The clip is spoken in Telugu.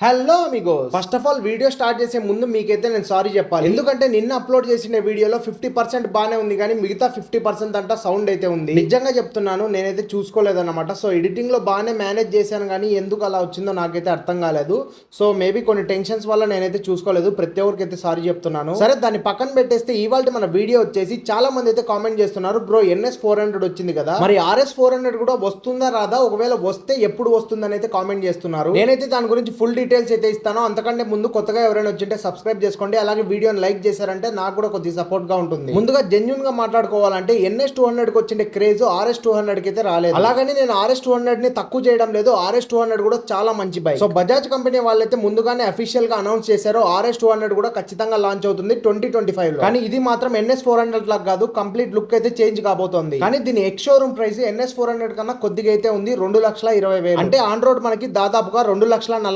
Hello Amigos, first of all video start చేసే ముందు మీకైతే నేను సారీ చెప్పాలి. ఎందుకంటే నిన్న అప్లోడ్ చేసిన వీడియోలో 50% బానే ఉంది, కానీ మిగతా 50% అంతా సౌండ్ అయితే ఉంది. నిజంగా చెప్తున్నాను, నేనైతే చూసుకోలేదన్నమాట. సో ఎడిటింగ్ లో బాగానే మేనేజ్ చేశాను, కానీ ఎందుకు అలా వచ్చిందో నాకైతే అర్థం కాలేదు. సో మేబీ కొన్ని టెన్షన్స్ వల్ల నేనైతే చూసుకోలేదు. ప్రతి ఒక్కరికి అయితే సారీ చెప్తున్నాను. సరే, దాన్ని పక్కన పెట్టేస్తే ఇవాళ మన వీడియో వచ్చేసి చాలా మంది అయితే కామెంట్ చేస్తున్నారు, బ్రో NS400 వచ్చింది కదా, మరి RS400 కూడా వస్తుందా రాదా, ఒకవేళ వస్తే ఎప్పుడు వస్తుందని అయితే కామెంట్ చేస్తున్నారు. నేనైతే దాని గురించి ఫుల్ డీటెయిల్స్ అయితే ఇస్తాను. అంతకంటే ముందు కొత్తగా ఎవరైనా వచ్చింటే సబ్స్క్రైబ్ చేసుకోండి. అలాగే వీడియోని లైక్ చేశారంటే నాకు కూడా కొద్దిగా సపోర్ట్ గా ఉంటుంది. ముందుగా జెన్యున్ గా మాట్లాడుకోవాలంటే NS200 కి వచ్చిన క్రేజ్ RS200 కి అయితే రాలేదు. అలాగని నేను RS200 ని తక్కువ చేయడం లేదు. RS200 కూడా చాలా మంచి బైక్. సో బజాజ్ కంపెనీ వాళ్ళైతే ముందుగానే అఫీషియల్ గా అనౌన్స్ చేశారు, RS200 కూడా ఖచ్చితంగా లాంచ్ అవుతుంది 2025 లో. కానీ ఇది మాత్రం NS400 లాగా కాదు, కంప్లీట్ లుక్ అయితే చేంజ్ కాబోతోంది. కానీ దీని ఎక్స్ షోరూమ్ ప్రైస్ NS400 కన్నా కొద్దిగా అయితే ఉంది, 2,20,000. అంటే ఆన్ రోడ్ మనకి దాదాపుగా 2,40,000